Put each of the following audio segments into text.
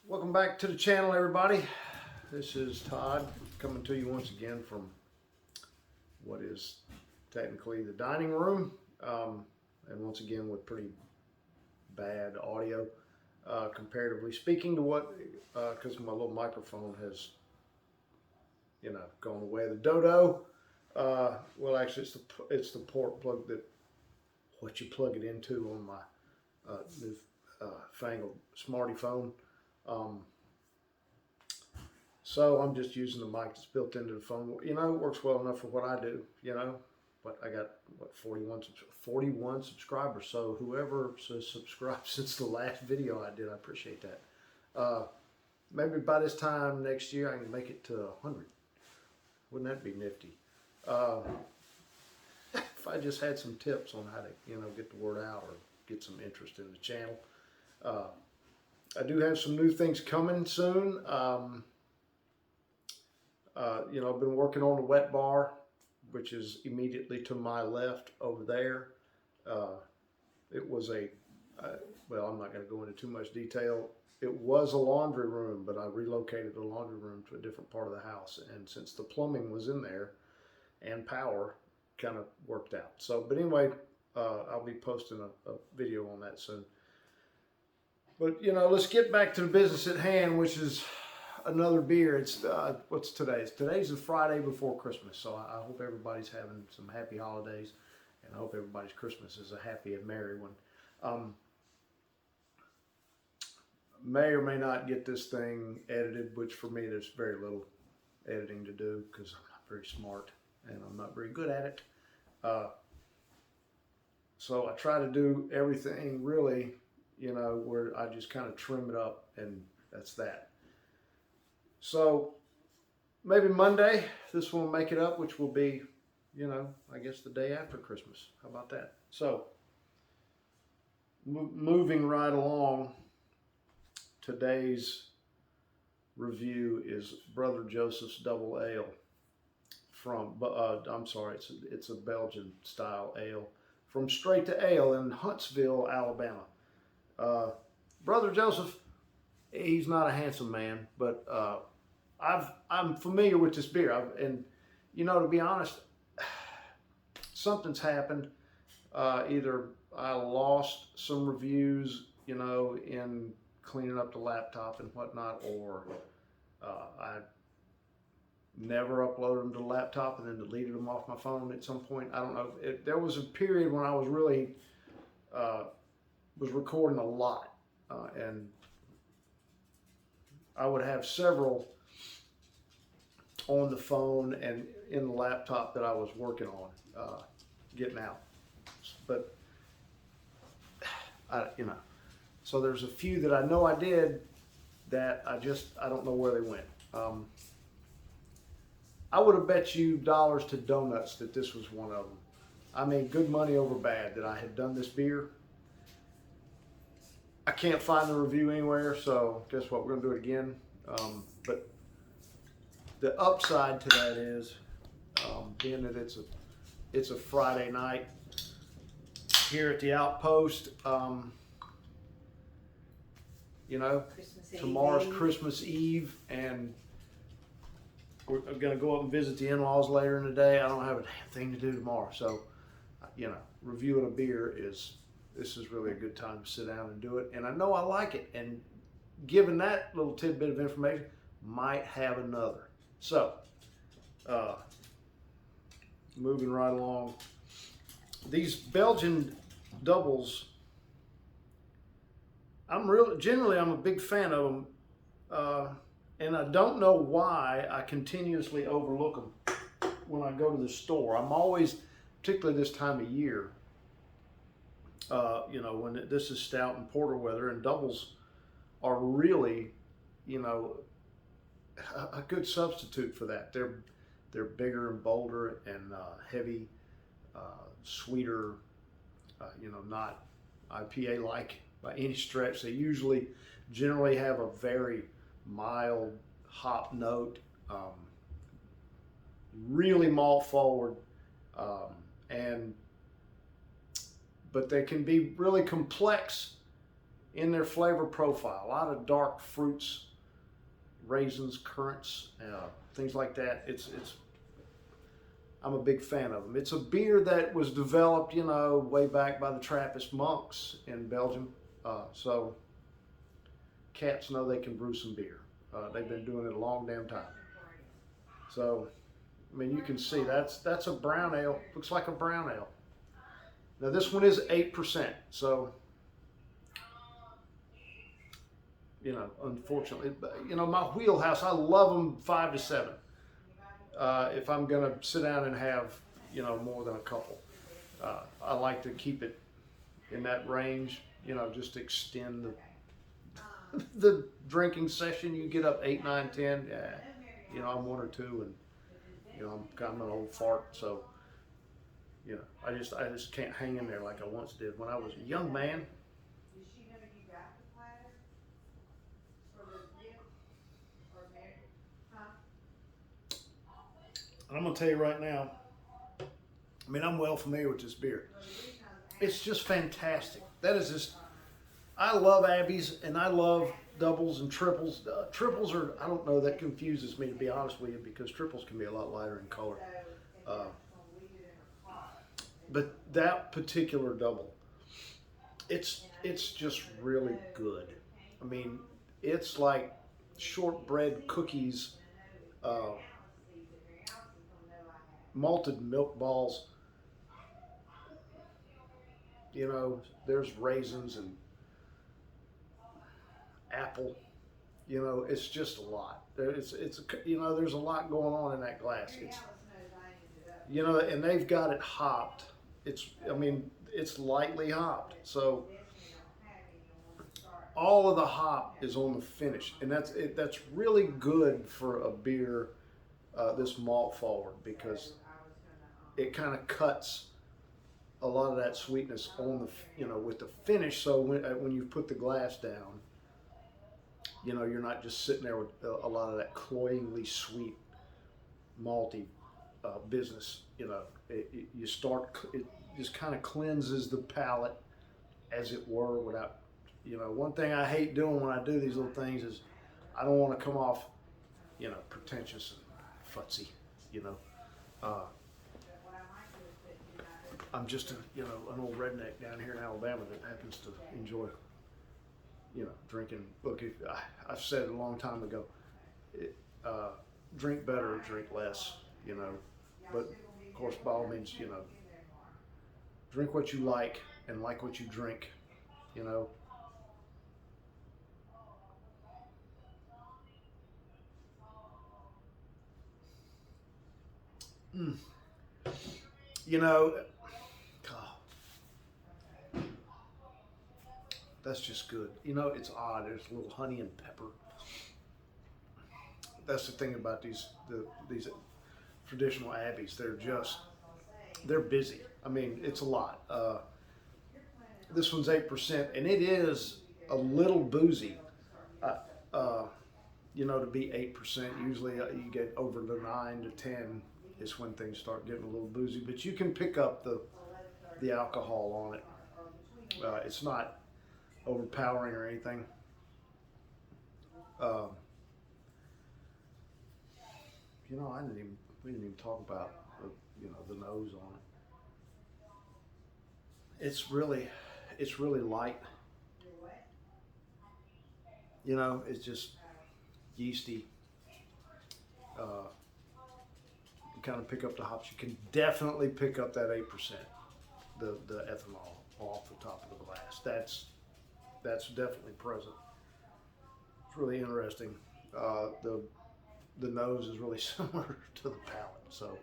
Welcome back to the channel, everybody. This is Todd coming to you once again from what is technically the dining room, and once again with pretty bad audio, comparatively speaking to what, because my little microphone has, gone away. The dodo. Well, actually, it's the port plug that what you plug it into on my new fangled smarty phone. So I'm just using the mic that's built into the phone. It works well enough for what I do, but I got, 41 subscribers. So whoever says subscribed since the last video I did, I appreciate that. Maybe by this time next year, I can make it to 100. Wouldn't that be nifty? If I just had some tips on how to, get the word out or get some interest in the channel. I do have some new things coming soon. I've been working on the wet bar, which is immediately to my left over there. It was well, I'm not going to go into too much detail. It was a laundry room, but I relocated the laundry room to a different part of the house. And since the plumbing was in there and power, kind of worked out. So, but anyway, I'll be posting a video on that soon. But, let's get back to the business at hand, which is another beer. It's, what's today? Today's the Friday before Christmas. So I hope everybody's having some happy holidays, and I hope everybody's Christmas is a happy and merry one. May or may not get this thing edited, which for me, there's very little editing to do because I'm not very smart and I'm not very good at it. So I try to do everything really, where I just kind of trim it up, and that's that. So maybe Monday, this will make it up, which will be, I guess the day after Christmas. How about that? So moving right along, today's review is Brother Joseph's Double Ale from, I'm sorry, it's a Belgian style ale from Straight to Ale in Huntsville, Alabama. Brother Joseph, he's not a handsome man, but I'm familiar with this beer. To be honest, something's happened. Either I lost some reviews, in cleaning up the laptop and whatnot, or I never uploaded them to the laptop and then deleted them off my phone at some point. I don't know. There was a period when I was really was recording a lot, and I would have several on the phone and in the laptop that I was working on, getting out. But so there's a few that I know I did that I don't know where they went. I would have bet you dollars to donuts that this was one of them. I mean, good money over bad that I had done this beer. I can't find the review anywhere, so guess what? We're gonna do it again. But the upside to that is, being that it's a Friday night here at the Outpost. Tomorrow's Christmas Eve, and we're gonna go up and visit the in-laws later in the day. I don't have a damn thing to do tomorrow, so reviewing a beer this is really a good time to sit down and do it. And I know I like it, and given that little tidbit of information, might have another. So, moving right along, these Belgian doubles, I'm a big fan of them, and I don't know why I continuously overlook them when I go to the store. I'm always, particularly this time of year, when this is stout and porter weather, and doubles are really, a good substitute for that. They're bigger and bolder and heavy, sweeter, not IPA-like by any stretch. They generally have a very mild hop note, really malt forward, but they can be really complex in their flavor profile. A lot of dark fruits, raisins, currants, things like that. I'm a big fan of them. It's a beer that was developed, way back by the Trappist monks in Belgium. So cats know they can brew some beer. They've been doing it a long damn time. So, I mean, you can see that's a brown ale. Looks like a brown ale. Now this one is 8%. So, unfortunately, my wheelhouse, I love them 5 to 7. If I'm gonna sit down and have, more than a couple, I like to keep it in that range. Just extend the drinking session. You get up 8, 9, 10. Yeah, I'm 1 or 2, and I'm an old fart, so I just can't hang in there like I once did when I was a young man. I'm gonna tell you right now, I mean, I'm well familiar with this beer. It's just fantastic. I love Abbeys, and I love doubles and triples. Triples I don't know, that confuses me, to be honest with you, because triples can be a lot lighter in color. But that particular double, it's just really good. I mean, it's like shortbread cookies, malted milk balls. There's raisins and apple. It's just a lot. There's a lot going on in that glass. And they've got it hopped. It's lightly hopped. So all of the hop is on the finish, and that's really good for a beer this malt forward, because it kind of cuts a lot of that sweetness on with the finish. So when you put the glass down, you're not just sitting there with a lot of that cloyingly sweet, malty business. It just kind of cleanses the palate, as it were, without. One thing I hate doing when I do these little things is I don't want to come off, pretentious and futzy. I'm just an old redneck down here in Alabama that happens to enjoy, drinking. Look, I've said it a long time ago, drink better or drink less, but of course, by all means, drink what you like and like what you drink, God, that's just good. It's odd. There's a little honey and pepper. That's the thing about these traditional Abbeys. They're busy. I mean, it's a lot. This one's 8%, and it is a little boozy. To be 8%, usually you get over the 9 to 10 is when things start getting a little boozy. But you can pick up the alcohol on it. It's not overpowering or anything. We didn't even talk about the nose on it. It's really light. It's just yeasty. You kind of pick up the hops. You can definitely pick up that 8%, the ethanol off the top of the glass. That's definitely present. It's really interesting. The nose is really similar to the palate. So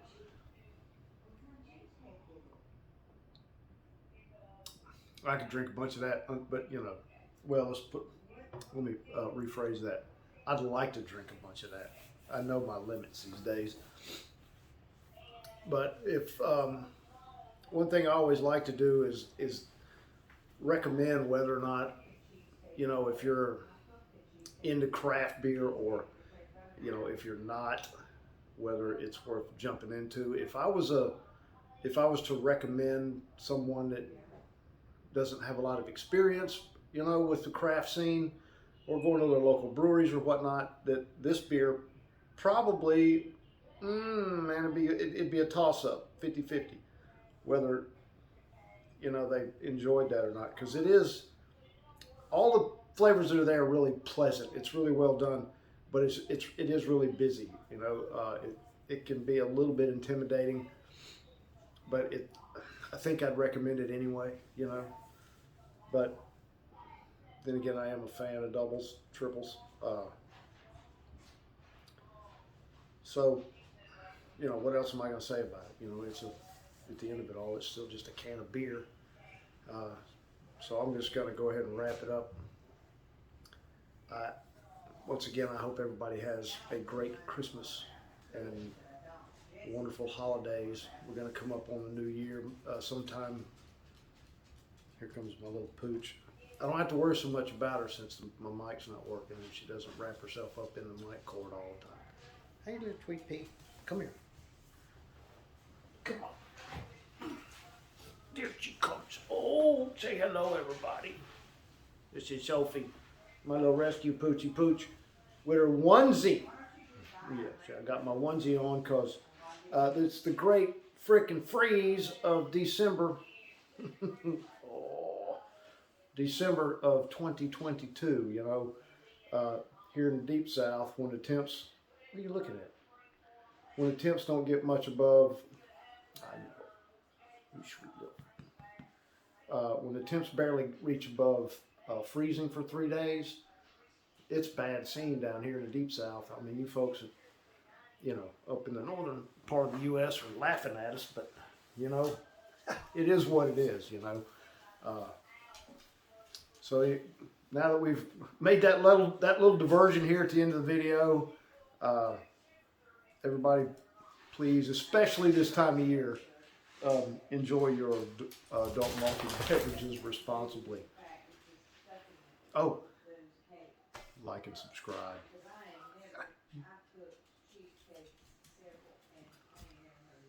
I could drink a bunch of that, but let me rephrase that. I'd like to drink a bunch of that. I know my limits these days. But if one thing I always like to do is recommend whether or not, if you're into craft beer, or if you're not, whether it's worth jumping into. If I was to recommend someone that doesn't have a lot of experience, you know, with the craft scene or going to their local breweries or whatnot, that this beer probably, man, it'd be a toss-up, 50-50, whether, you know, they enjoyed that or not. Because it is, all the flavors that are there are really pleasant. It's really well done, but it is really busy. You know, it can be a little bit intimidating, but I think I'd recommend it anyway. You know, but then again, I am a fan of doubles, triples. So, you know, what else am I going to say about it? You know, at the end of it all, it's still just a can of beer. So I'm just going to go ahead and wrap it up. Once again, I hope everybody has a great Christmas and wonderful holidays. We're going to come up on the new year sometime. Here comes my little pooch. I don't have to worry so much about her since my mic's not working and she doesn't wrap herself up in the mic cord all the time. Hey, little sweet pea, come here. Come on. There she comes. Oh, say hello, everybody. This is Sophie, my little rescue Poochie Pooch, with her onesie. Yeah, I got my onesie on because it's the great frickin' freeze of December. December of 2022, you know, here in the deep south, when the temps, what are you looking at? When the temps don't get much above, I know, you sweet little. When the temps barely reach above freezing for 3 days, it's bad scene down here in the deep south. I mean, you folks, you know, up in the northern part of the U.S. are laughing at us, but, you know, it is what it is, you know. So now that we've made that little diversion here at the end of the video, everybody, please, especially this time of year, enjoy your adult malty beverages responsibly. Oh, like and subscribe.